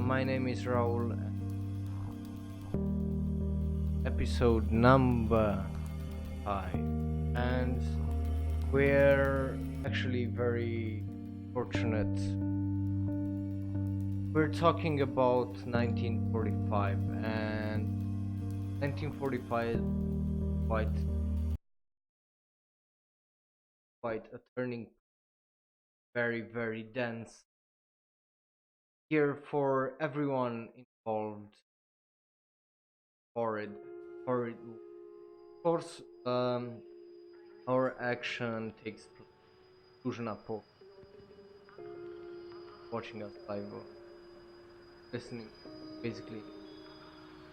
My name is Raul. Episode number 5, and we're actually very fortunate. We're talking about 1945, and 1945 quite quite a turning, very dense year for everyone involved. Horrid, horrid. Of course, our action takes place in watching us live, listening, basically,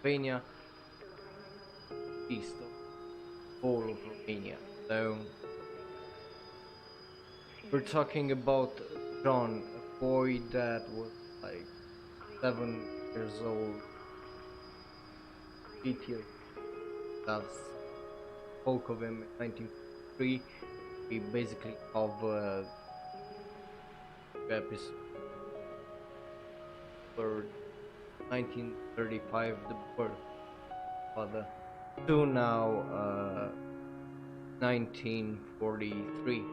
Romania, east of whole of Romania. So we're talking about John, a boy that was like 7 years old, 8 years. That's spoke of him in 1953. We basically covered episode for 1935, the birth of father, to now 1943,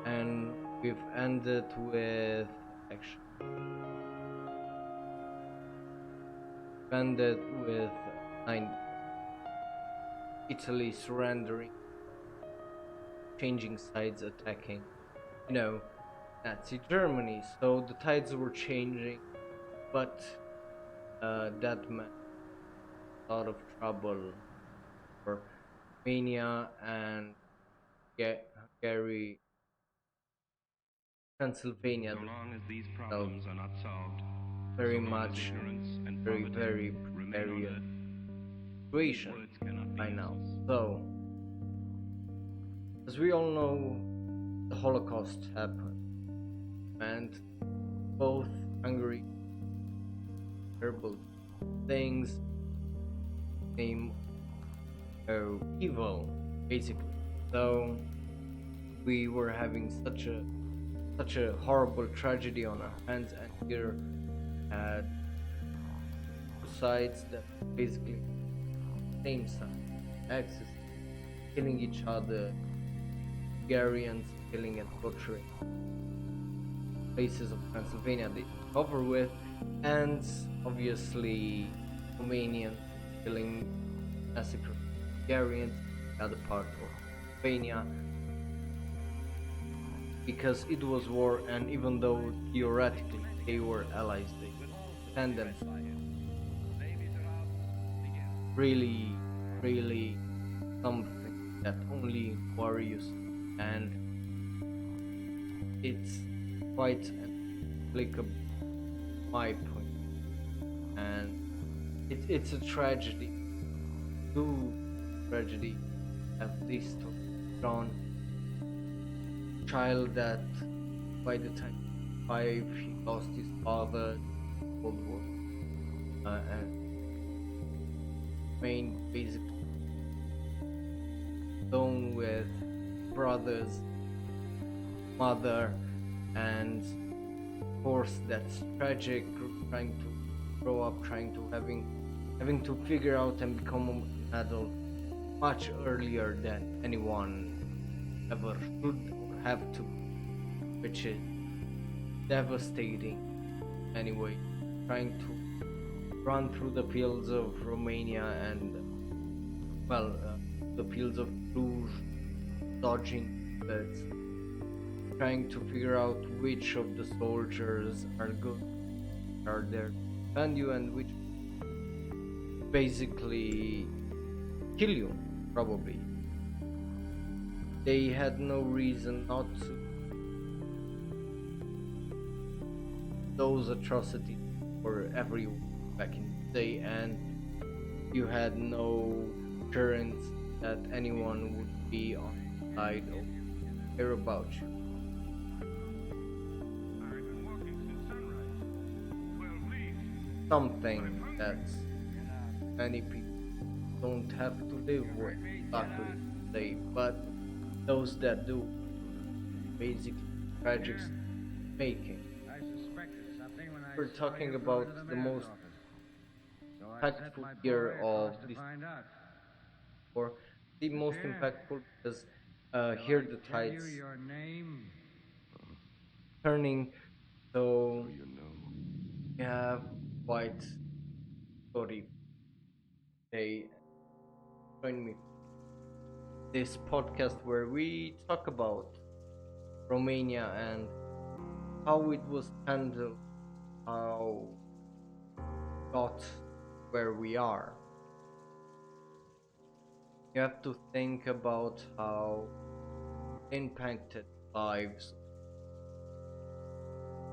and we've ended with nine Italy surrendering, changing sides, attacking, Nazi Germany. So the tides were changing, but that meant a lot of trouble for Romania and Hungary, Pennsylvania. So long as these problems are not solved, very so long as much, ignorance and very poverty precarious situation words cannot be by now. useless. So, as we all know, the Holocaust happened, and both Hungary, terrible things, became evil, basically. So we were having such a horrible tragedy on our hands, and here had two sides that basically same side, axis, killing each other, Hungarians killing and butchering places of Pennsylvania they cover with, and obviously Romanians killing, massacring Hungarians, the other part of Pennsylvania, because it was war, and even though theoretically they were allies, they defended really something that only warriors, and it's quite applicable my point, and it's a tragedy, true tragedy, have this story John, child that by the time 5 he lost his father in World War, and remained basically alone with brothers, mother, and of course that's tragic, trying to grow up, trying to having to figure out and become an adult much earlier than anyone ever should or have to, which is devastating. Anyway, trying to run through the fields of Romania and the fields of Bruges, dodging bullets, trying to figure out which of the soldiers are good, are there to defend you, and which basically kill you, probably. They had no reason not to. Those atrocities were everywhere back in the day, and you had no assurance that anyone would be on the side or care about you. Something that many people don't have to live with, luckily today, but those that do, basically tragic making. I suspected something when I we're talking about the most impactful year of this, or the most impactful, because here the tides turning. So we have quite story. They join me this podcast where we talk about Romania and how it was handled, how got where we are. You have to think about how impacted lives,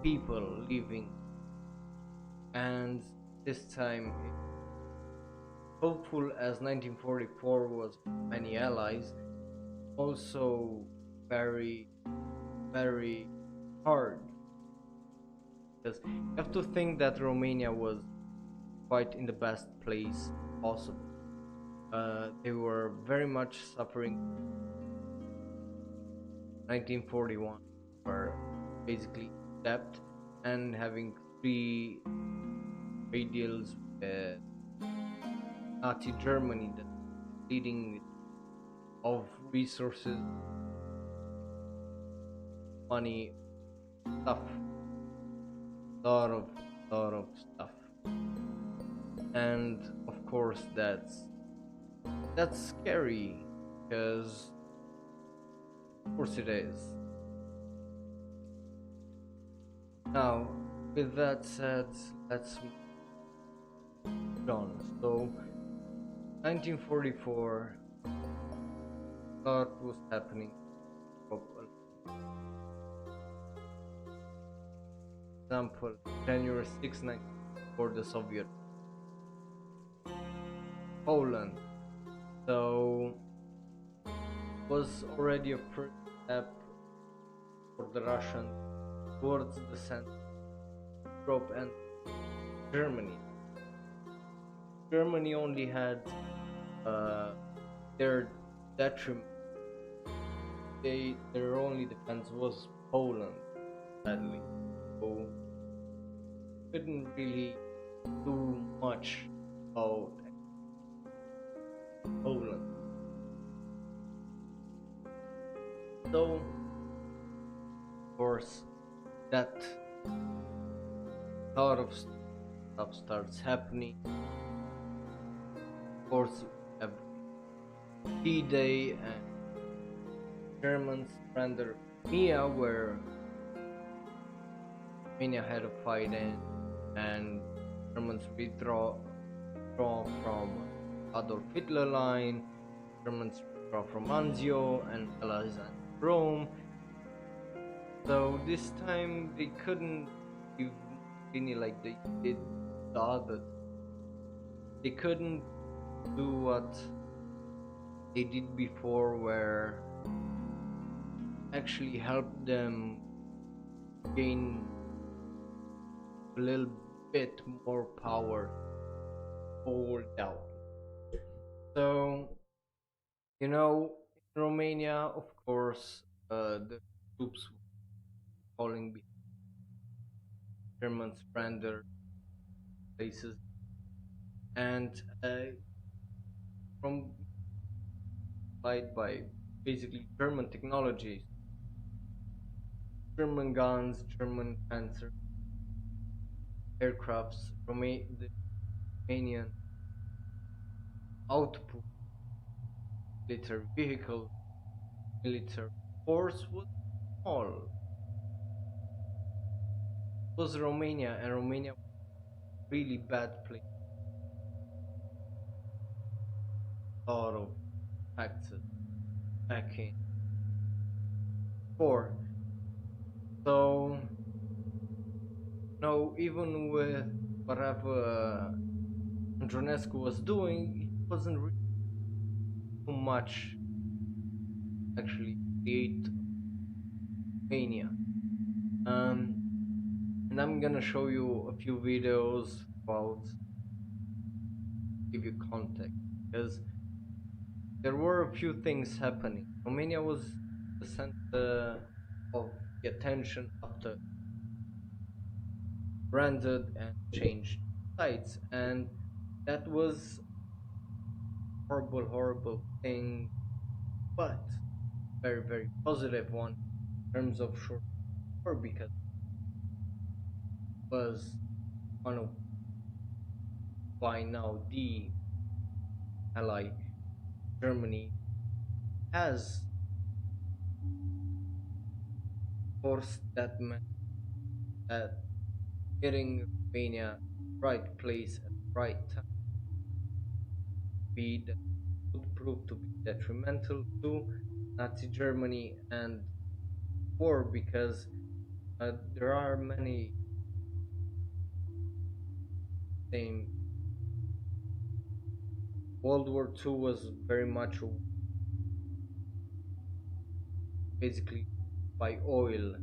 people living, and this time, hopeful as 1944 was many allies, also very, very hard. Because you have to think that Romania was quite in the best place possible. They were very much suffering. 1941 were basically debt and having three trade deals with Nazi Germany that leading of resources, money, stuff, lot of stuff, and of course that's scary, because of course it is. Now, with that said, let's move on. So 1944, what was happening? Example, January 6, 1944, the Soviet Poland. So was already a first step for the Russians towards the center of Europe and Germany. Germany only had their detriment. Their only defense was Poland, sadly. So couldn't really do much about Poland. So, of course, that lot of stuff starts happening. Of course, we have D-Day and Germans surrender Romania, where Romania had a fight in, and Germans withdraw from Adolf Hitler line. Germans withdraw from Anzio and allies and Rome. So this time they couldn't give Mussolini like they did the others. They couldn't do what they did before, where actually helped them gain a little bit more power, hold out. So, in Romania, of course, the troops were falling behind. Germans surrendered places, and from fight by basically German technologies, German guns, German panzer aircrafts, the Romanian output, military vehicles, military force was small. It was Romania, and Romania was a really bad place. A lot of taxes back in before. So even with whatever Andronescu was doing, it wasn't really too much actually create Romania. And I'm gonna show you a few videos about, give you context, because there were a few things happening. Romania was the center of the attention after branded and changed sites, and that was horrible, horrible thing, but very, very positive one in terms of short war because it was one of why now the ally Germany has forced that man that getting Romania right place at the right time be that would prove to be detrimental to Nazi Germany and war because there are many same World War II was very much basically by oil,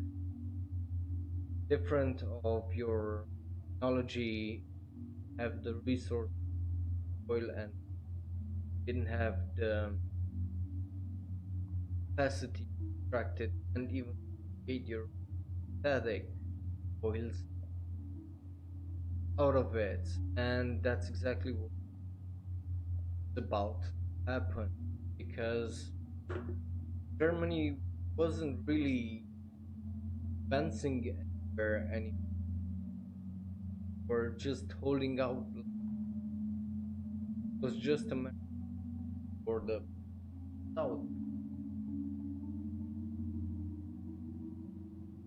different of your technology, have the resource oil and didn't have the capacity to extract it and even create your synthetic oils out of it. And that's exactly what's about to happen because Germany wasn't really advancing anywhere anymore, or just holding out. It was just a matter for the South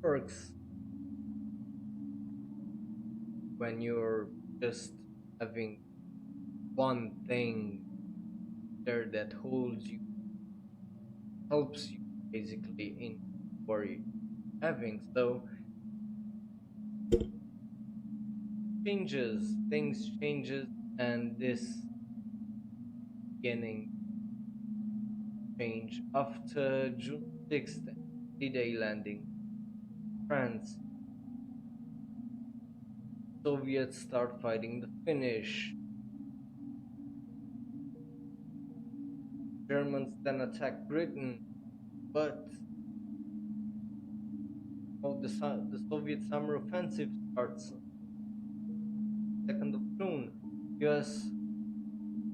works when you're just having one thing there that holds you, helps you basically in what you're having. So things changes, and this beginning change after June 6th, D-Day landing France. Soviets start fighting the Finnish. Germans then attack Britain, but the Soviet summer offensive starts 2nd of June. US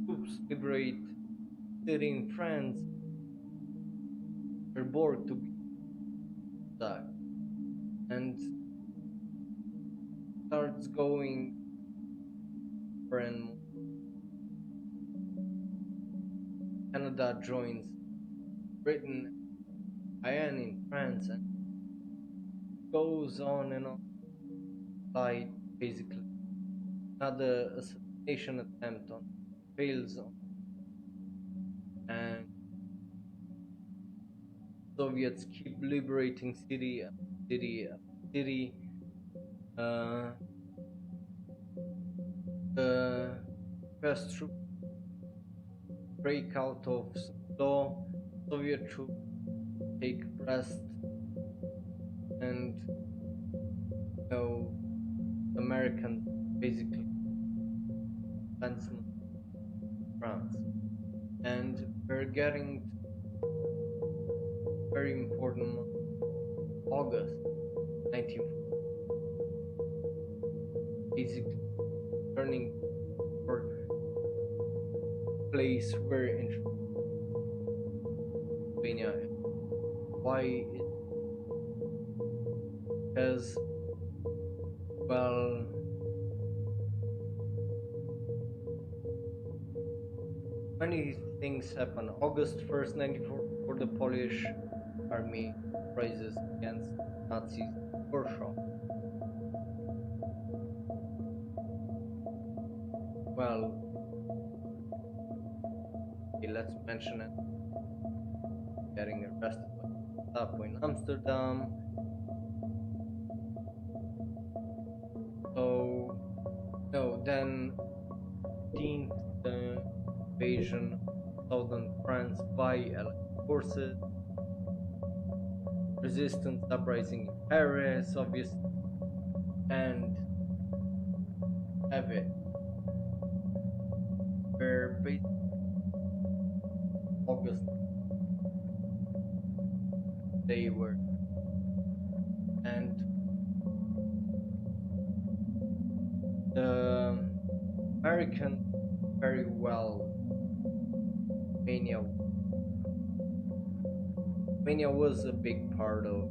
troops liberate city in France, Cherbourg to be attacked, and starts going more and more. Canada joins Britain, Guyana in France, and goes on and on. Like basically another assassination attempt on fails on, and Soviets keep liberating city after city after city. Uh, the first troops break out of law. Soviet troops take Brest, and you know, Americans basically advancement France. And we're getting to a very important month, August 1940, basically turning for place where in Romania. Why? Because, well, many things happen. August 1st, 1944, the Polish army rises against Nazis in Warsaw. Well, okay, let's mention it. Getting arrested by Gestapo in Amsterdam. So, no, then 15th, the invasion of southern France by Allied forces. Resistance uprising in Paris, obviously, and Evic, where basically August they were, and American very well. Romania, Romania was a big part of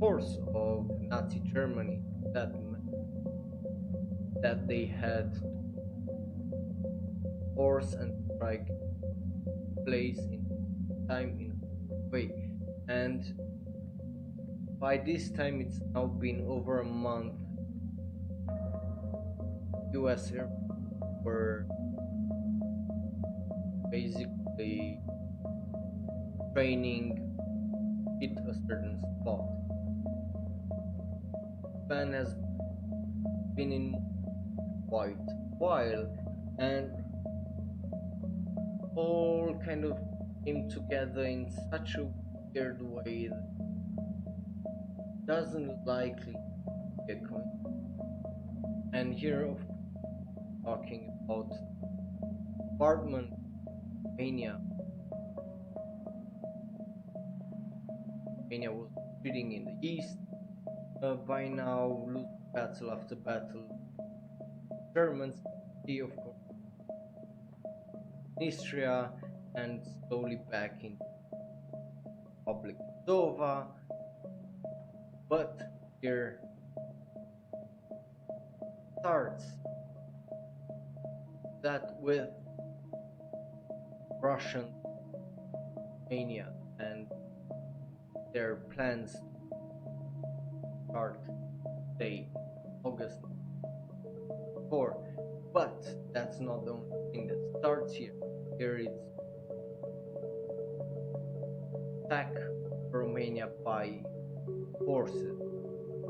course of Nazi Germany that that they had to force and strike place in time in a way. And by this time it's now been over a month. US Air were basically training hit a certain spot. Japan has been in quite a while, and all kind of came together in such a weird way that doesn't likely be a coincidence. And here, of course, talking about apartment mania. Romania was retreating in the east, by now losing battle after battle. Germans, he of course, Istria, and slowly back in Republic Moldova. But here starts that with Russian mania and their plans to start say August 4. But that's not the only thing that starts here. Here it's attack Romania by forces,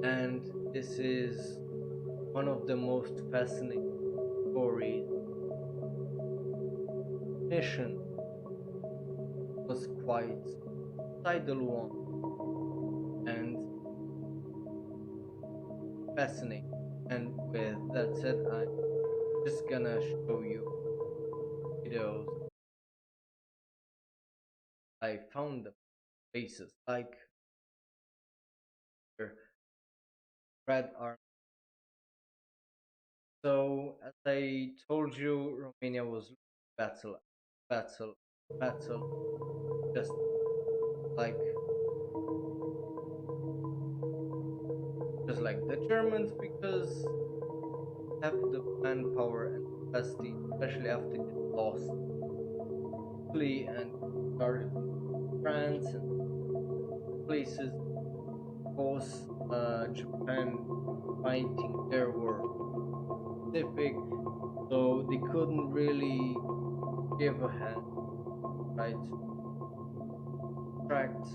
and this is one of the most fascinating stories. Mission was quite tidal one and fascinating. And with that said, I'm just gonna show you videos. I found the places like Red Army. So as I told you, Romania was battle, battle, battle, just like the Germans, because have the manpower and capacity, especially after they lost Italy and started France and places. Of course, Japan fighting their war Pacific, so they couldn't really give a hand, right? Tracked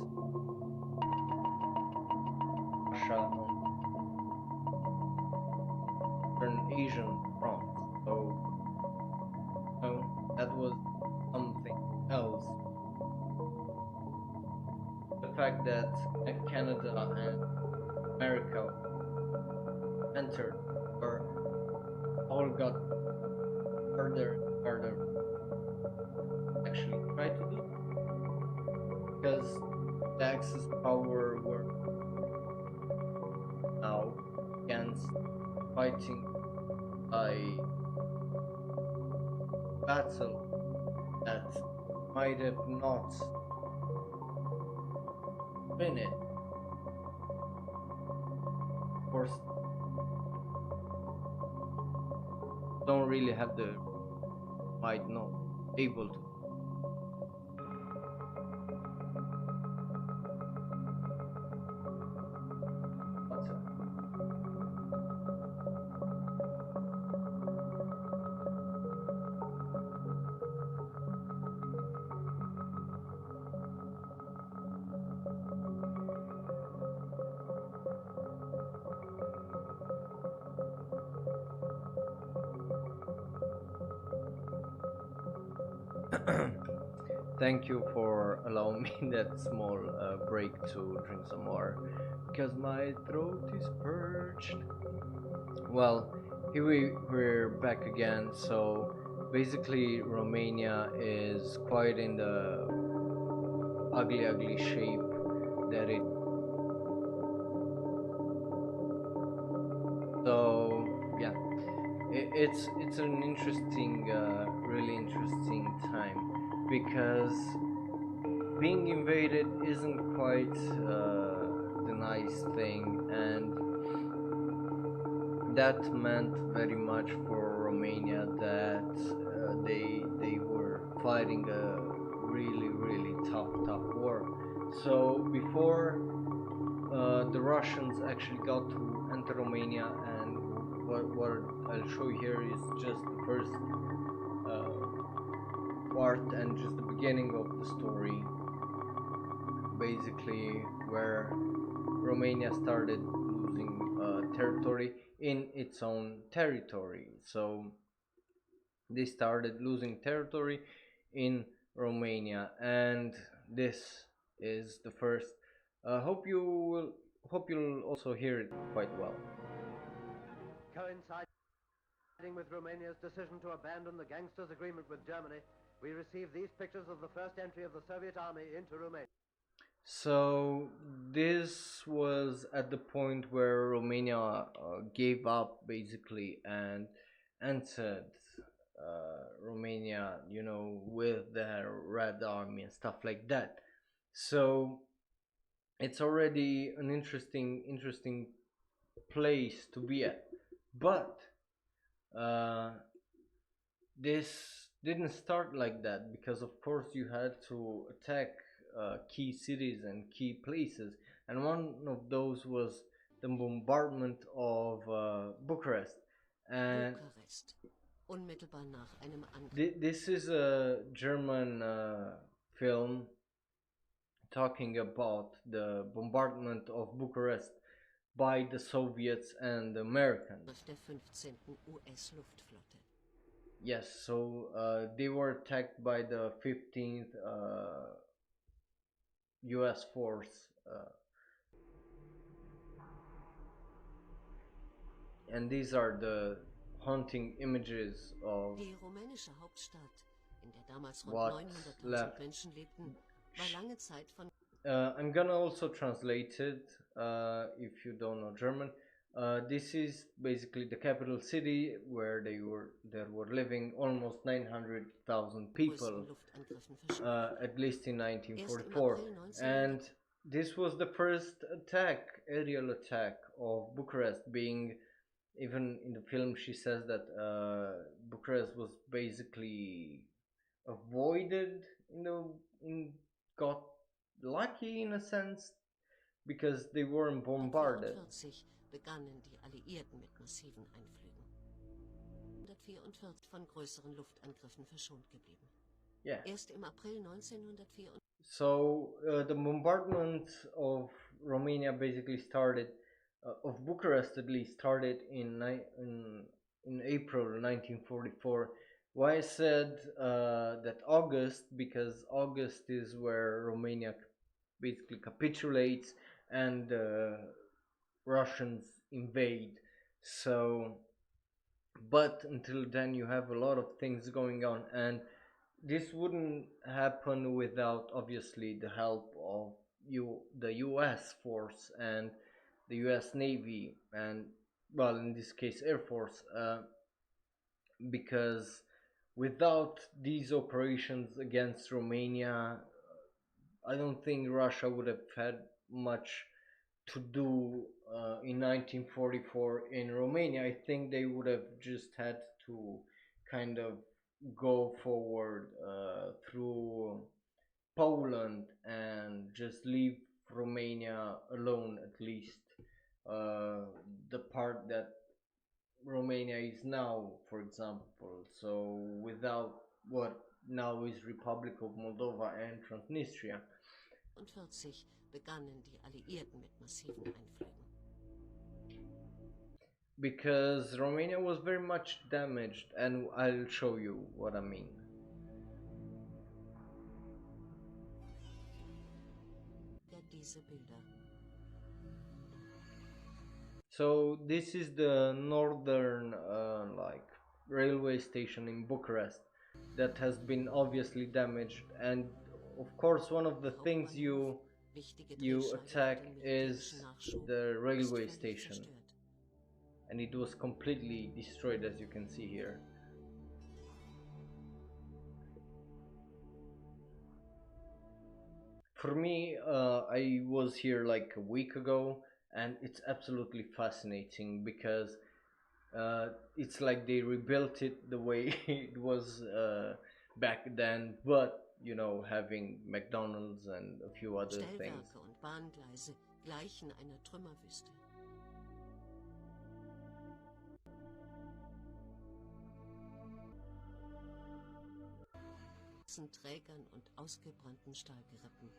Russia on an Asian front, so that was something else. The fact that Canada and America entered or all got harder and harder actually try to do, because the Axis power were now against fighting a battle that might have not been it. Of course, don't really have the might not able to. Thank you for allowing me that small break to drink some water, because my throat is parched. Well, here we're back again. So basically, Romania is quite in the ugly shape that it. So yeah, It's an interesting, really interesting time, because being invaded isn't quite the nice thing, and that meant very much for Romania that they were fighting a really tough war. So before the Russians actually got to enter Romania, and what I'll show you here is just the first uh, part and just the beginning of the story, basically where Romania started losing territory in its own territory. So they started losing territory in Romania, and this is the first. Hope you'll also hear it quite well. Coinciding with Romania's decision to abandon the gangsters' agreement with Germany, we received these pictures of the first entry of the Soviet army into Romania. So this was at the point where Romania gave up basically and entered Romania, you know, with their Red Army and stuff like that. So it's already an interesting place to be at, but uh, this didn't start like that, because of course you had to attack key cities and key places, and one of those was the bombardment of Bucharest. And Bukarest. Unmittelbar nach einem Angriff. this is a German film talking about the bombardment of Bucharest by the Soviets and the Americans. Der 15. US-Luftflotte. Yes, so they were attacked by the 15th US force, and these are the haunting images of Die rumänische Hauptstadt, in der damals rund what's 900.000 left. Menschen lebten, war lange Zeit von I'm gonna also translate it if you don't know German. This is basically the capital city where there were living almost 900,000 people, größeren Luftangriffen verschont. at least in Erst im 1944, April 1900 and this was the first aerial attack of Bucharest. Being, even in the film, she says that Bucharest was basically avoided, got lucky in a sense, because they weren't bombarded. 1944 begannen die Alliierten mit massiven Einflügen. 1944 von größeren Luftangriffen verschont geblieben. Yeah. Erst im April 1944 So the bombardment of Romania basically started, of Bucharest at least, started in April 1944. Why I said that August? Because August is where Romania basically capitulates and Russians invade. So, but until then, you have a lot of things going on, and this wouldn't happen without obviously the help of the US force and the US Navy, and, well, in this case, Air Force, because without these operations against Romania, I don't think Russia would have had much to do in 1944 in Romania. I think they would have just had to kind of go forward through Poland and just leave Romania alone, at least the part that Romania is now, for example. So without what now is Republic of Moldova and Transnistria. 1944 begannen die Alliierten mit massiven Einflügen. Because Romania was very much damaged, and I'll show you what I mean. Diese Bilder. So this is the northern railway station in Bucharest that has been obviously damaged, and of course one of the things you attack is the railway station. and it was completely destroyed, as you can see here. For me, I was here like a week ago, and it's absolutely fascinating because it's like they rebuilt it the way it was back then, but you know, having McDonald's and a few other things. Stellwerke und Bahngleise gleichen einer Trümmerwüste. Trägern und ausgebrannten Stahlgerippen.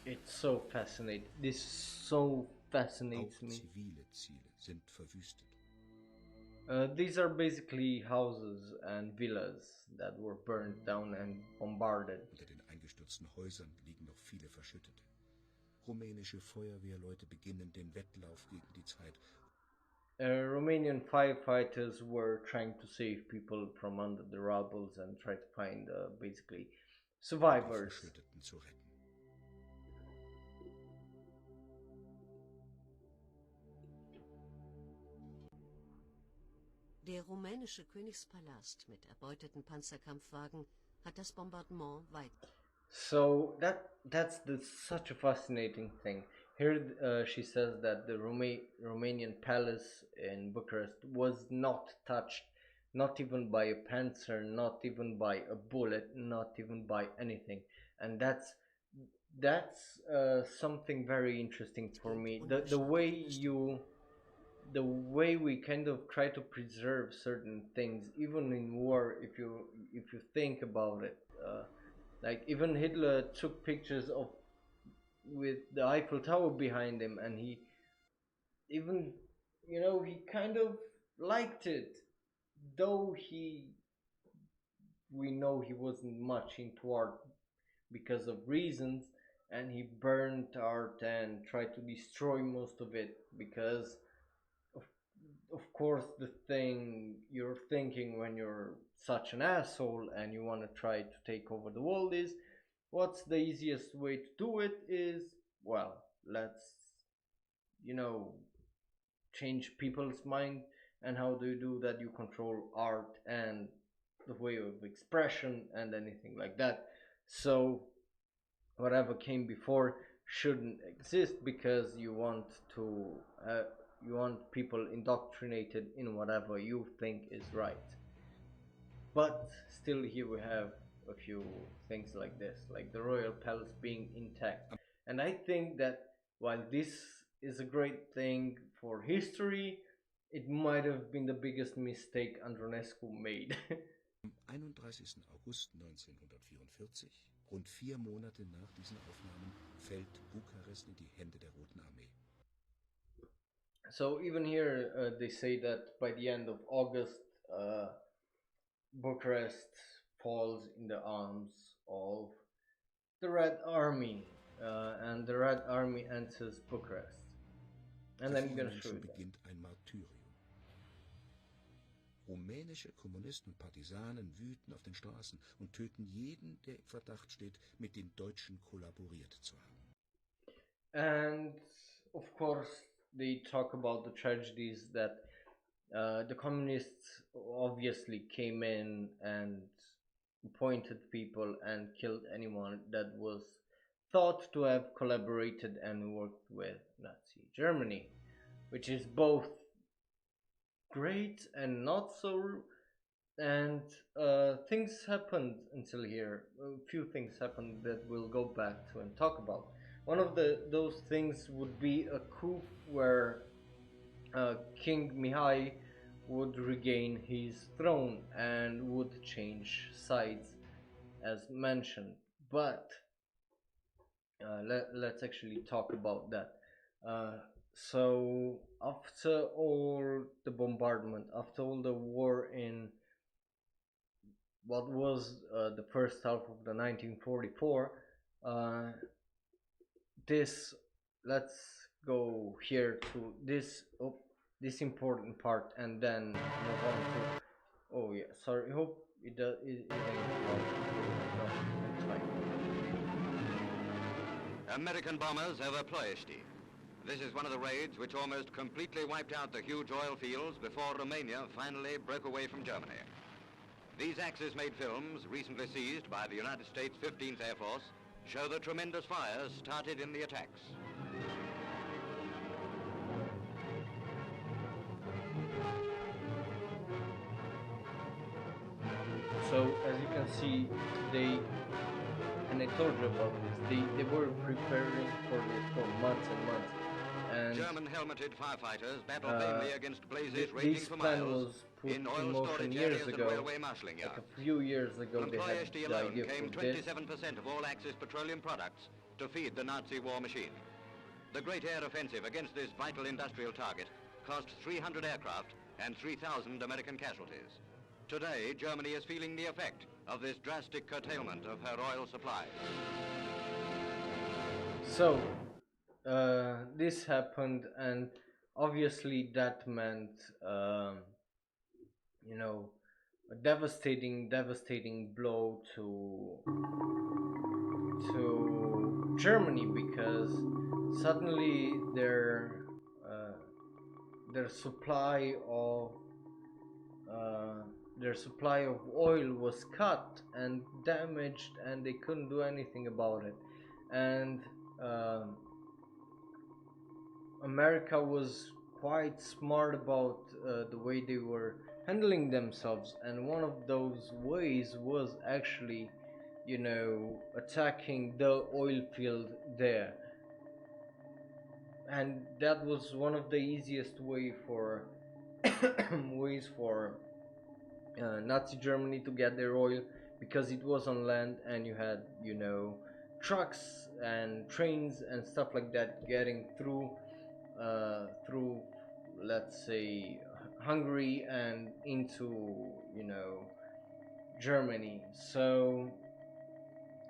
It's so fascinating. This so fascinates Auch me. zivile Ziele sind verwüstet. These are basically houses and villas that were burned down and bombarded. Unter den eingestürzten Häusern liegen noch viele Verschüttete. Rumänische Feuerwehrleute beginnen den Wettlauf gegen die Zeit. Romanian firefighters were trying to save people from under the rubble and try to find basically survivors. Die Verschütteten zu retten. Der rumänische Königspalast mit erbeuteten Panzerkampfwagen hat das Bombardement weit. So that's such a fascinating thing. Here she says that the Romanian palace in Bucharest was not touched, not even by a panzer, not even by a bullet, not even by anything. And that's something very interesting for me. The way we kind of try to preserve certain things, even in war, if you think about it. Like even Hitler took pictures of with the Eiffel Tower behind him, and he even, you know, he kind of liked it, though we know he wasn't much into art because of reasons, and he burnt art and tried to destroy most of it because of course the thing you're thinking when you're such an asshole and you want to try to take over the world is, what's the easiest way to do it is, well, let's, you know, change people's mind. And how do you do that? You control art and the way of expression and anything like that. So whatever came before shouldn't exist because you want people indoctrinated in whatever you think is right. But still, here we have a few things like this, like the royal palace being intact. And I think that while this is a great thing for history, it might have been the biggest mistake Andronescu made. Am 31. August 1944, rund 4 Monate nach diesen Aufnahmen, fällt Bukarest in die Hände der Roten Armee. So even here they say that by the end of August, Bucharest falls in the arms of the Red Army, and the Red Army enters Bucharest. And I'm gonna show you that. Beginnt ein Martyrium. Rumänische Kommunisten und Partisanen wüten auf den Straßen und töten jeden, der im Verdacht steht, mit den Deutschen kollaboriert zu haben. And of course, they talk about the tragedies that the communists obviously came in and appointed people and killed anyone that was thought to have collaborated and worked with Nazi Germany, which is both great and not so. And things happened until here. A few things happened that we'll go back to and talk about. One of those things would be a coup where King Mihai would regain his throne and would change sides, as mentioned. But let's actually talk about that. So after all the bombardment, after all the war in what was the first half of the 1944, let's go here to this important part and then move on to, oh yeah, sorry, hope it ain't it's fine. American bombers over Ploiești. This is one of the raids which almost completely wiped out the huge oil fields before Romania finally broke away from Germany. These Axis-made films, recently seized by the United States 15th Air Force, show the tremendous fires started in the attacks. So as you can see, and I told you about this, they were preparing for months and months. And German helmeted firefighters battled vainly against blazes raging this for plan miles was put in in oil motion storage years areas and ago. railway marshalling Like yards. a few years ago, From they had Ploiești the alone idea came for this. 27% of all Axis petroleum products to feed the Nazi war machine. The great air offensive against this vital industrial target cost 300 aircraft and 3,000 American casualties. Today, Germany is feeling the effect of this drastic curtailment of her oil supply. So this happened, and obviously that meant you know, a devastating blow to Germany, because suddenly their supply of oil was cut and damaged, and they couldn't do anything about it. And America was quite smart about the way they were handling themselves, and one of those ways was actually, you know, attacking the oil field there. And that was one of the easiest ways for Nazi Germany to get their oil, because it was on land, and you had, you know, trucks and trains and stuff like that getting through let's say Hungary and into, you know, Germany. So,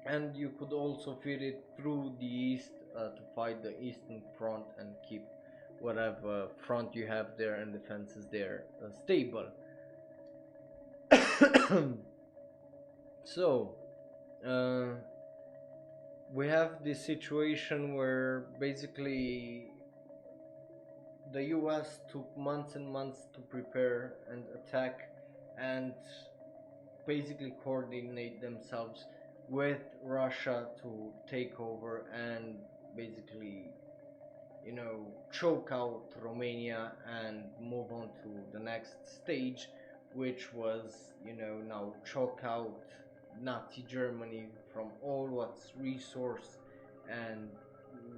and you could also feed it through the east to fight the Eastern Front and keep whatever front you have there and defenses there stable. So we have this situation where basically the US took months and months to prepare and attack and basically coordinate themselves with Russia to take over and basically, you know, choke out Romania and move on to the next stage, which was, you know, now choke out Nazi Germany from all what's resource and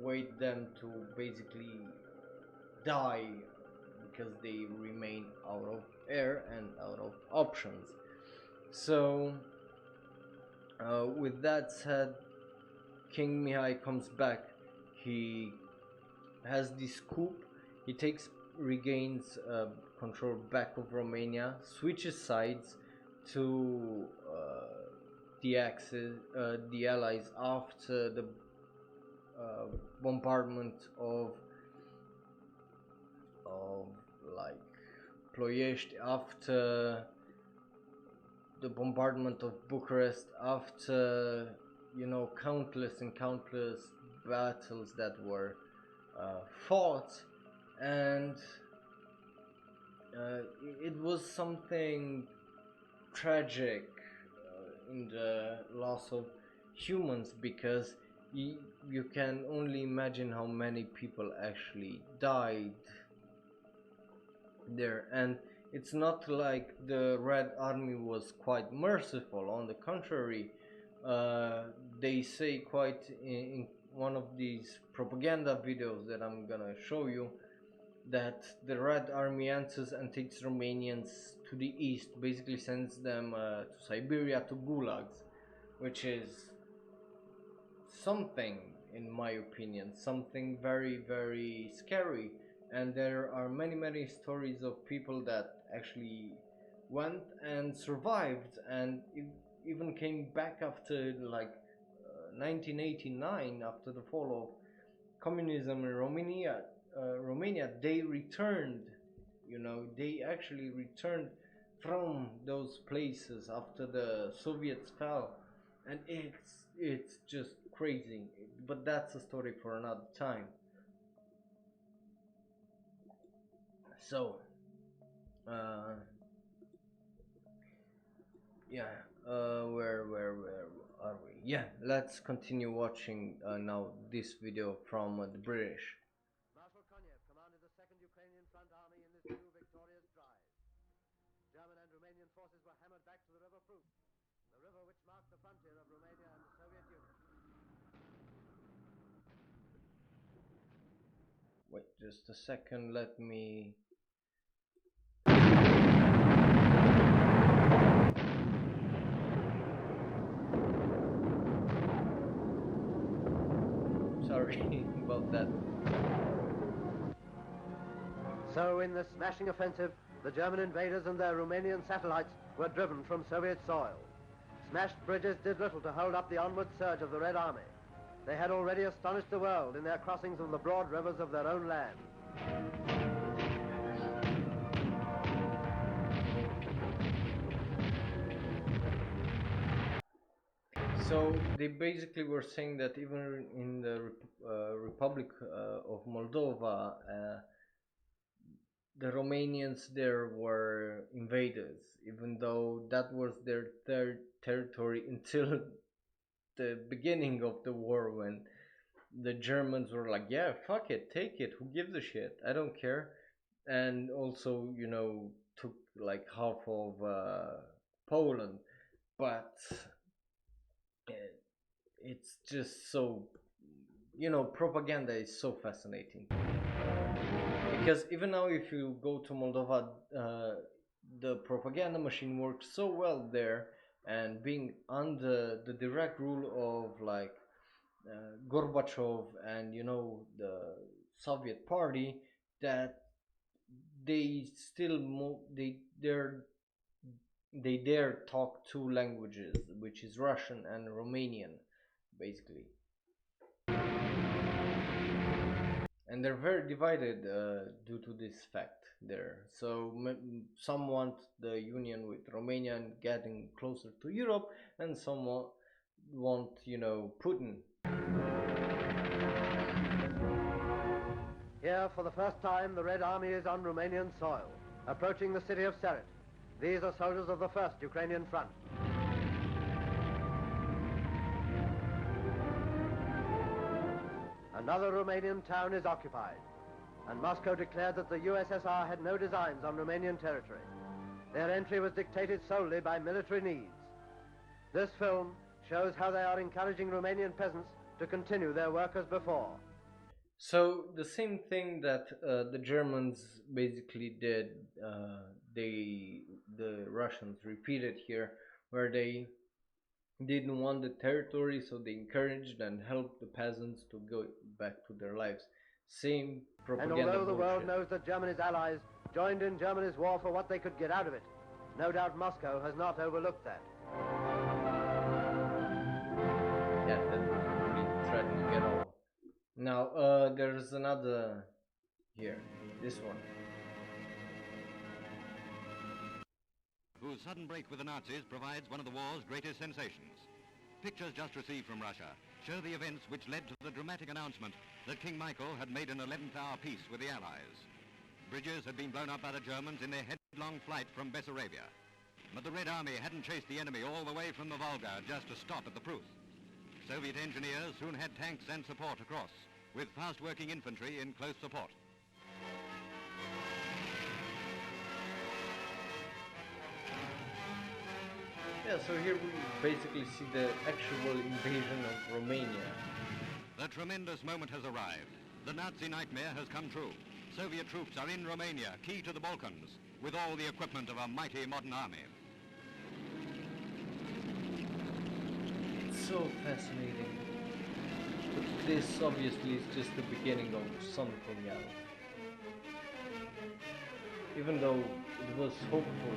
wait them to basically die, because they remain out of air and out of options. So with that said, King Mihai comes back. He has this coup. He regains control back of Romania, switches sides to the Allies after the bombardment of like Ploiești, after the bombardment of Bucharest, after, you know, countless and countless battles that were fought, and it was something tragic in the loss of humans, because you can only imagine how many people actually died there. And it's not like the Red Army was quite merciful. On the contrary, they say quite in one of these propaganda videos that I'm gonna show you, that the Red Army answers and takes Romanians to the east, basically sends them to Siberia, to gulags, which is something, in my opinion, something very, very scary. And there are many stories of people that actually went and survived, and even came back after, like, 1989, after the fall of communism in Romania. They returned, you know, they actually returned from those places after the Soviets fell. And it's just crazy, but that's a story for another time. So yeah, where are we? Yeah, let's continue watching now this video from the British. Marshal Konev commanded the 2nd Ukrainian Front Army in this new victorious drive. German and Romanian forces were hammered back to the River Prut, the river which marked the frontier of Romania and the Soviet Union. Wait just a second, let me... Sorry about that. So in this smashing offensive, the German invaders and their Romanian satellites were driven from Soviet soil. Smashed bridges did little to hold up the onward surge of the Red Army. They had already astonished the world in their crossings of the broad rivers of their own land. So they basically were saying that even in the Republic of Moldova, the Romanians there were invaders, even though that was their third territory until the beginning of the war, when the Germans were like, yeah, fuck it, take it, who gives a shit, I don't care. And also, you know, took like half of Poland. But it's just so, you know, propaganda is so fascinating, because even now if you go to Moldova, the propaganda machine works so well there, and being under the direct rule of like Gorbachev and, you know, the Soviet party, that they still they dare talk two languages, which is Russian and Romanian, basically. And they're very divided due to this fact there. So some want the union with Romania and getting closer to Europe, and some want, you know, Putin. Here, for the first time, the Red Army is on Romanian soil, approaching the city of Seret. These are soldiers of the 1st Ukrainian Front. Another Romanian town is occupied, and Moscow declared that the USSR had no designs on Romanian territory. Their entry was dictated solely by military needs. This film shows how they are encouraging Romanian peasants to continue their work as before. So the same thing that the Germans basically did, the Russians repeated here, where they didn't want the territory, so they encouraged and helped the peasants to go back to their lives. Same propaganda And although the world bullshit. knows that Germany's allies joined in Germany's war for what they could get out of it, no doubt Moscow has not overlooked that. Yeah, that was really threatening at all. Now, there's another here, this one. Whose sudden break with the Nazis provides one of the war's greatest sensations. Pictures just received from Russia show the events which led to the dramatic announcement that King Michael had made an 11th-hour peace with the Allies. Bridges had been blown up by the Germans in their headlong flight from Bessarabia. But the Red Army hadn't chased the enemy all the way from the Volga just to stop at the Pruth. Soviet engineers soon had tanks and support across, with fast-working infantry in close support. Yeah, so here we basically see the actual invasion of Romania. The tremendous moment has arrived. The Nazi nightmare has come true. Soviet troops are in Romania, key to the Balkans, with all the equipment of a mighty modern army. It's so fascinating. But this obviously is just the beginning of something else. Even though it was hopeful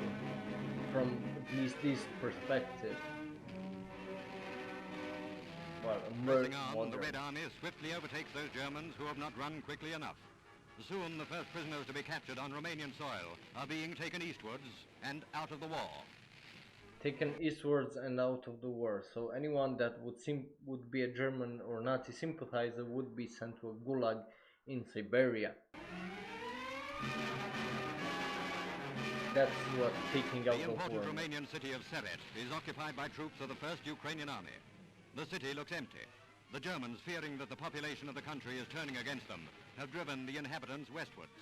from at least this perspective. Well, Pressing on, the Red Army swiftly overtakes those Germans who have not run quickly enough. Soon the first prisoners to be captured on Romanian soil are being taken eastwards and out of the war. taken eastwards and out of the war. So anyone that would be a German or Nazi sympathizer would be sent to a gulag in Siberia. That's what taking out The of important war. Romanian city of Seret is occupied by troops of the 1st Ukrainian Army. The city looks empty. The Germans, fearing that the population of the country is turning against them, have driven the inhabitants westwards.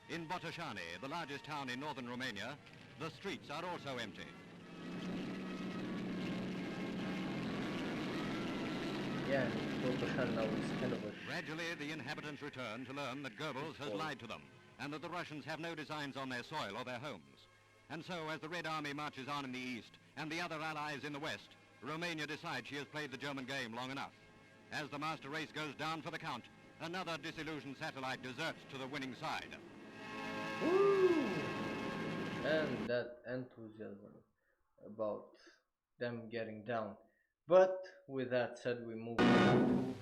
In Botoșani, the largest town in northern Romania, the streets are also empty. Yeah, Botoșani now is kind of a Gradually, the inhabitants return to learn that Goebbels has lied to them, and that the Russians have no designs on their soil or their homes. And so, as the Red Army marches on in the east, and the other allies in the west, Romania decides she has played the German game long enough. As the master race goes down for the count, another disillusioned satellite deserts to the winning side. woo! And that enthusiasm about them getting down. But with that said, we move on.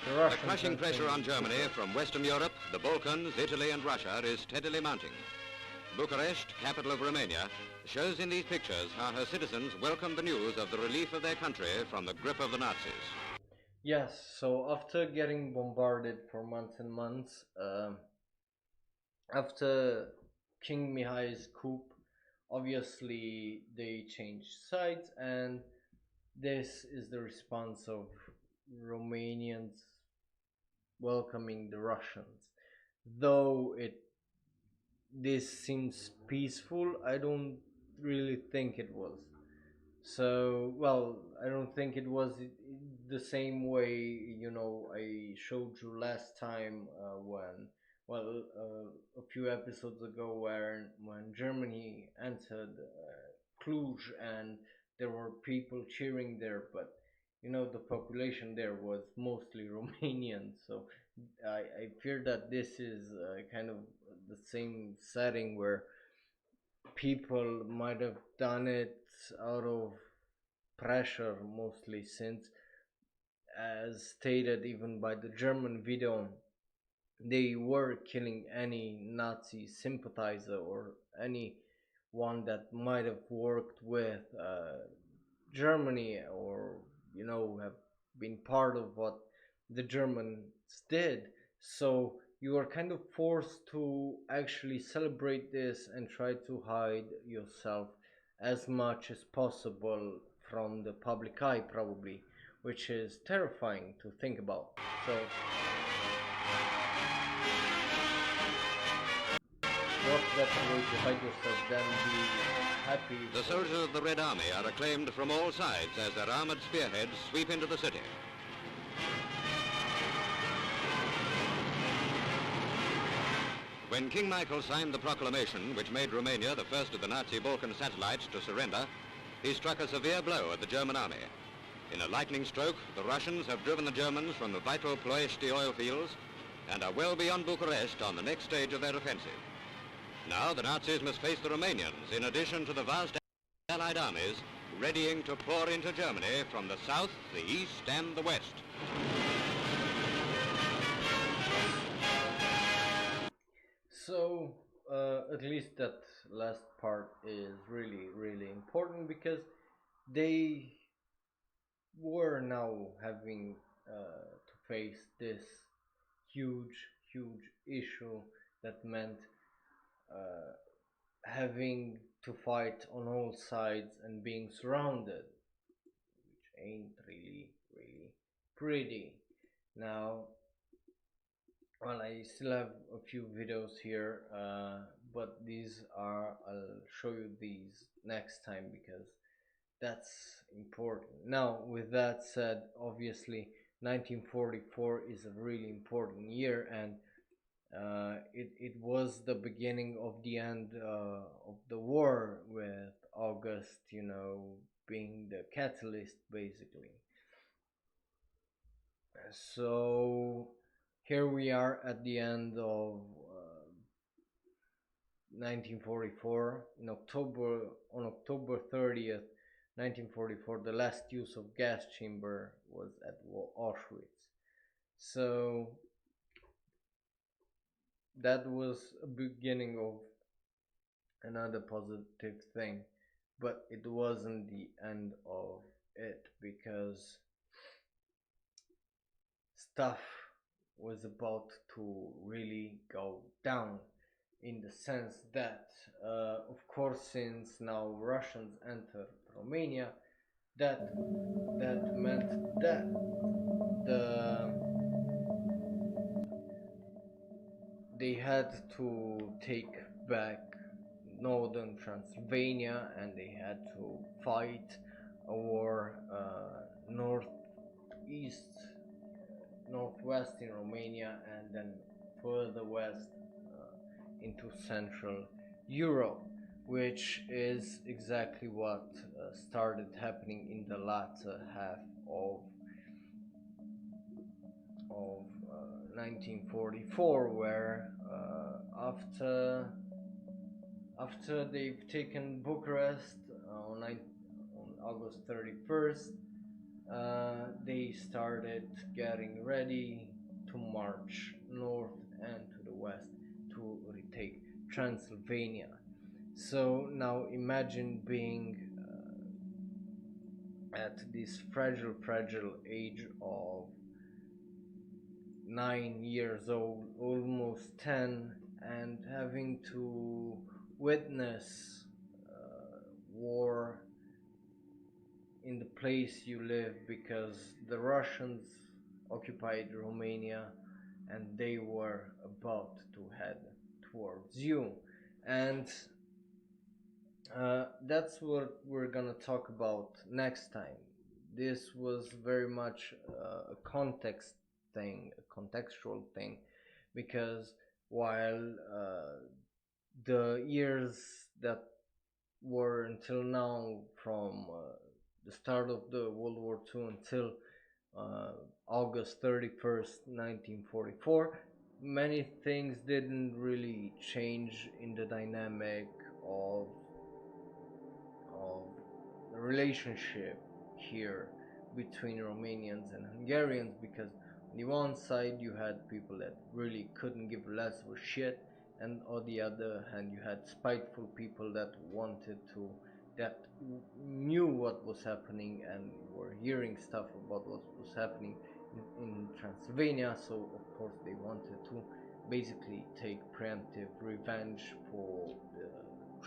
The crushing pressure on Germany from Western Europe, the Balkans, Italy and Russia is steadily mounting. Bucharest, capital of Romania, shows in these pictures how her citizens welcome the news of the relief of their country from the grip of the Nazis. Yes, so after getting bombarded for months and months, after King Mihai's coup, obviously they changed sides, and this is the response of Romanians welcoming the Russians. Though this seems peaceful, I don't really think it was. So, well, I don't think it was the same way, you know, I showed you last time a few episodes ago, when Germany entered Cluj, and there were people cheering there, but you know, the population there was mostly Romanian. So I fear that this is kind of the same setting where people might have done it out of pressure, mostly, since, as stated even by the German video, they were killing any Nazi sympathizer or anyone that might have worked with Germany, or you know, have been part of what the Germans did. So you are kind of forced to actually celebrate this and try to hide yourself as much as possible from the public eye, probably, which is terrifying to think about. So what better way to hide yourself than be happy? The soldiers of the Red Army are acclaimed from all sides as their armored spearheads sweep into the city. When King Michael signed the proclamation which made Romania the first of the Nazi Balkan satellites to surrender, he struck a severe blow at the German army. In a lightning stroke, the Russians have driven the Germans from the vital Ploiești oil fields and are well beyond Bucharest on the next stage of their offensive. Now the Nazis must face the Romanians, in addition to the vast Allied armies readying to pour into Germany from the south, the east and the west. So, at least that last part is really, really important, because they were now having to face this huge, huge issue that meant having to fight on all sides and being surrounded, which ain't really, really pretty. Now, well, I still have a few videos here, but I'll show you these next time, because that's important. Now, with that said, obviously 1944 is a really important year, and it was the beginning of the end of the war, with August, you know, being the catalyst, basically. So here we are at the end of 1944. On October 30th, 1944, the last use of gas chamber was at Auschwitz. So that was a beginning of another positive thing, but it wasn't the end of it, because stuff was about to really go down, in the sense that, of course, since now Russians entered Romania, that meant that the they had to take back northern Transylvania, and they had to fight a war northeast, northwest in Romania, and then further west into Central Europe, which is exactly what started happening in the latter half of 1944, where after they've taken Bucharest on August 31st, they started getting ready to march north and to the west to retake Transylvania. So now imagine being at this fragile age of 9 years old, almost 10, and having to witness war in the place you live, because the Russians occupied Romania and they were about to head towards you. And that's what we're gonna talk about next time. This was very much a context thing, a contextual thing, because while the years that were until now, from the start of the World War II until August 31st, 1944, many things didn't really change in the dynamic of the relationship here between Romanians and Hungarians, because on the one side you had people that really couldn't give less of a shit, and on the other hand you had spiteful people that knew what was happening and were hearing stuff about what was happening in Transylvania. So of course they wanted to basically take preemptive revenge for the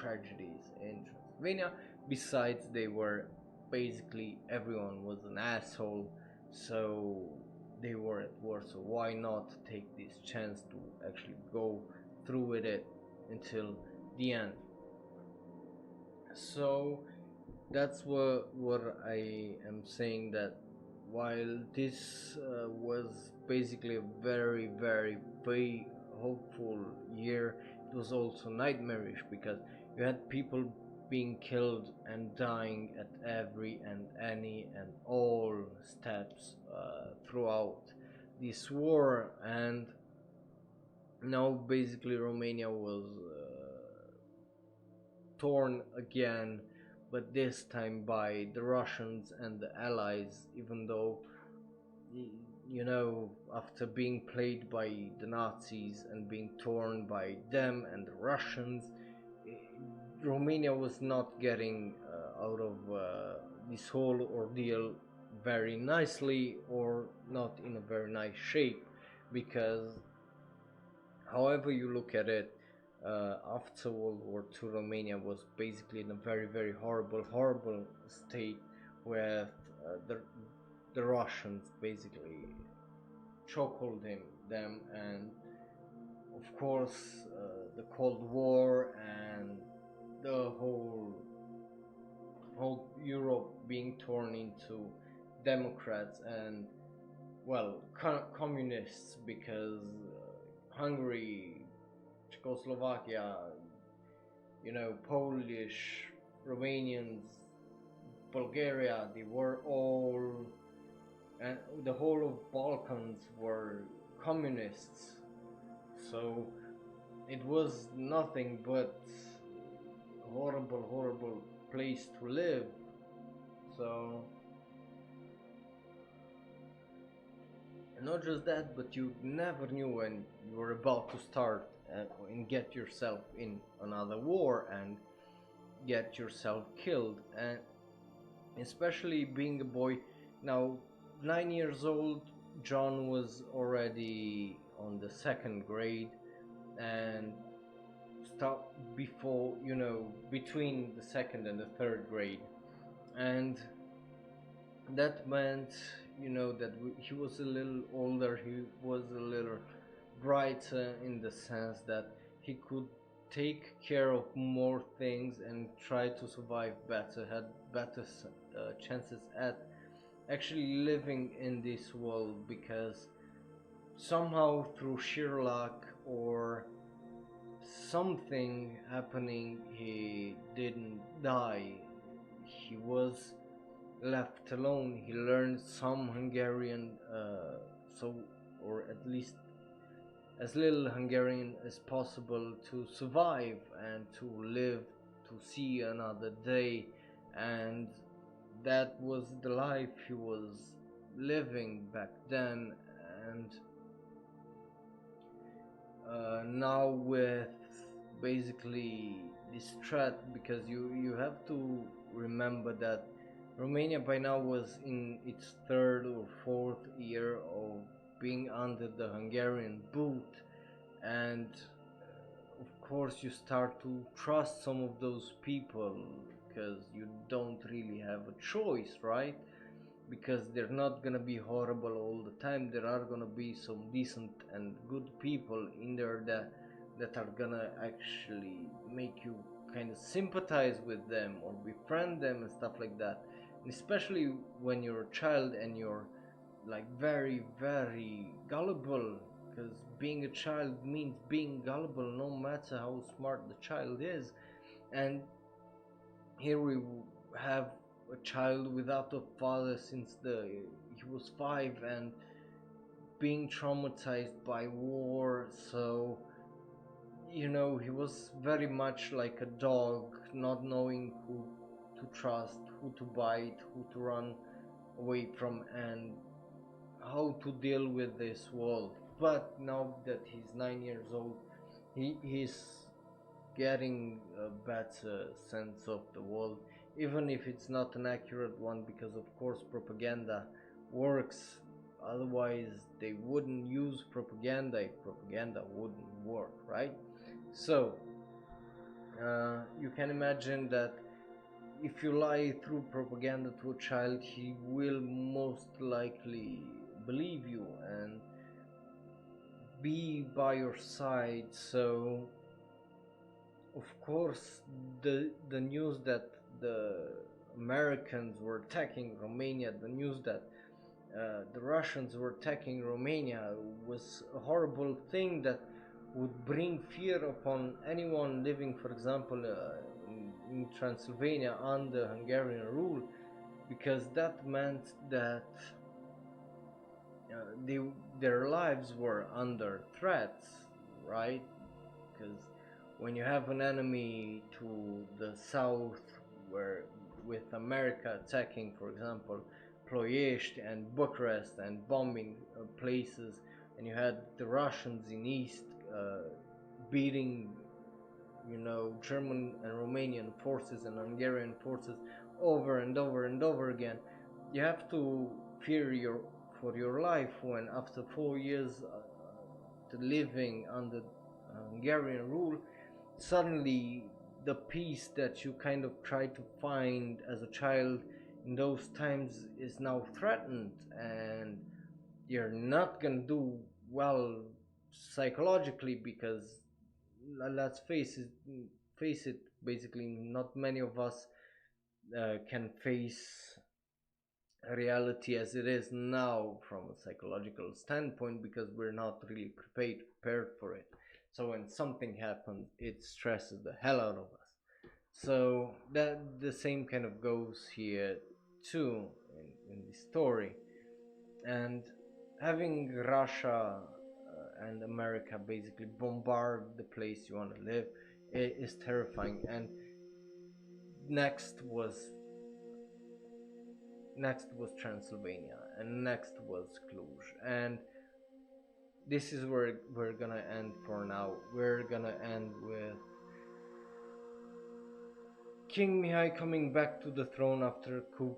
tragedies in Transylvania. Besides, they were basically, everyone was an asshole, so they were at war, so why not take this chance to actually go through with it until the end. So that's what I am saying, that while this was basically a very very hopeful year, it was also nightmarish, because you had people being killed and dying at every and any and all steps throughout this war. And now basically Romania was torn again, but this time by the Russians and the Allies, even though, you know, after being played by the Nazis and being torn by them and the Russians, Romania was not getting out of this whole ordeal very nicely, or not in a very nice shape, because however you look at it, after World War II, Romania was basically in a very horrible state, with the Russians basically chokehold them, and of course the Cold War and the whole Europe being torn into Democrats and, well, communists, because Hungary, Czechoslovakia, you know, Polish, Romanians, Bulgaria, they were all, and the whole of Balkans were communists. So it was nothing but a horrible place to live. So, and not just that, but you never knew when you were about to start and get yourself in another war and get yourself killed. And especially being a boy, now 9 years old, John was already on the second grade, and stop before, between the second and the third grade. And that meant, that he was a little older, he was a little brighter in the sense that he could take care of more things and try to survive better, had better chances at actually living in this world, because somehow through sheer luck or something happening, he didn't die. He was left alone. He learned some Hungarian, or at least as little Hungarian as possible to survive and to live to see another day. And that was the life he was living back then. And now with basically this threat, because you have to remember that Romania by now was in its third or fourth year of being under the Hungarian boot, and of course you start to trust some of those people because you don't really have a choice, right? Because they're not gonna be horrible all the time. There are gonna be some decent and good people in there that are gonna actually make you kind of sympathize with them or befriend them and stuff like that. And especially when you're a child and you're like very, very gullible, because being a child means being gullible no matter how smart the child is. And here we have a child without a father since he was 5 and being traumatized by war. So he was very much like a dog, not knowing who to trust, who to bite, who to run away from, and how to deal with this world. But now that he's 9 years old, he's getting a better sense of the world, even if it's not an accurate one, because of course propaganda works. Otherwise they wouldn't use propaganda if propaganda wouldn't work, right? So you can imagine that if you lie through propaganda to a child, he will most likely believe you and be by your side. So of course the news that the Americans were attacking Romania, the news that the Russians were attacking Romania, was a horrible thing that would bring fear upon anyone living, for example, in Transylvania under Hungarian rule, because that meant that their lives were under threat, right? Because when you have an enemy to the south, where with America attacking, for example, Ploiești and Bucharest and bombing places, and you had the Russians in east beating German and Romanian forces and Hungarian forces over and over and over again, you have to fear for your life when after 4 years living under Hungarian rule, suddenly the peace that you kind of tried to find as a child in those times is now threatened, and you're not gonna do well psychologically, because let's face it, basically not many of us can face reality as it is now from a psychological standpoint, because we're not really prepared for it. So when something happens, it stresses the hell out of us. So that the same kind of goes here too in the story. And having Russia and America basically bombard the place you want to live is terrifying. And next was Transylvania, and next was Cluj. And this is where we're gonna end for now. We're gonna end with King Mihai coming back to the throne after a coup,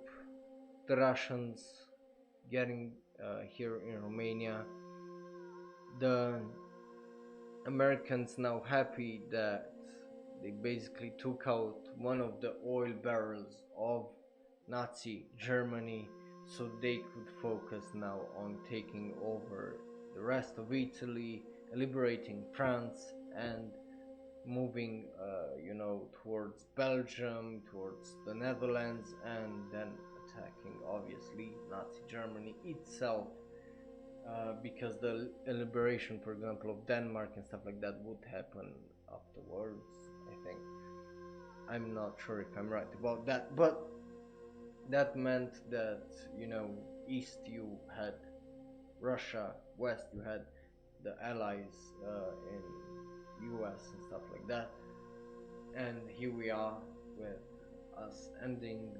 the Russians getting here in Romania, the Americans now happy that they basically took out one of the oil barrels of Nazi Germany, so they could focus now on taking over the rest of Italy, liberating France, and moving towards Belgium, towards the Netherlands, and then attacking obviously Nazi Germany itself, because the liberation, for example, of Denmark and stuff like that would happen afterwards, I think. I'm not sure if I'm right about that, but that meant that, east you had Russia, west you had the allies in US and stuff like that, and here we are with us ending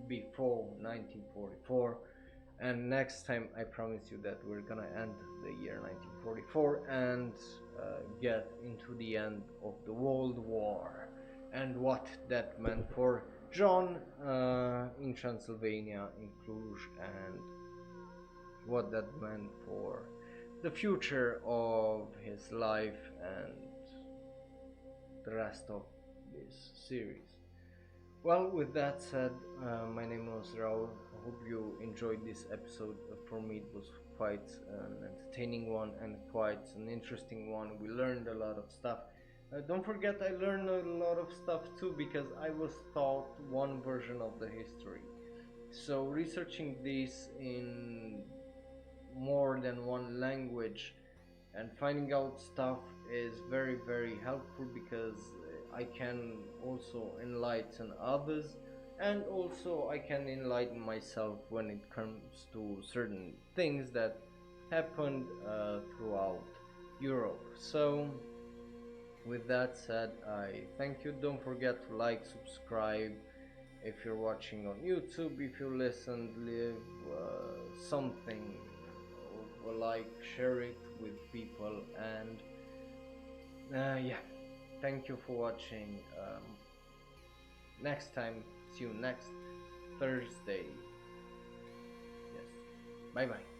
before 1944. And next time I promise you that we're gonna end the year 1944 and get into the end of the World War and what that meant for John in Transylvania, in Cluj, and what that meant for the future of his life and the rest of this series. Well, with that said, my name was Raul. I hope you enjoyed this episode. For me it was quite an entertaining one and quite an interesting one. We learned a lot of stuff. Don't forget, I learned a lot of stuff too, because I was taught one version of the history. So researching this in more than one language and finding out stuff is very, very helpful, because I can also enlighten others, and also I can enlighten myself when it comes to certain things that happened throughout Europe. So with that said, I thank you. Don't forget to like, subscribe if you're watching on YouTube. If you listened, leave something, or like, share it with people, and yeah, thank you for watching. Next time, see you next Thursday. Yes, bye bye.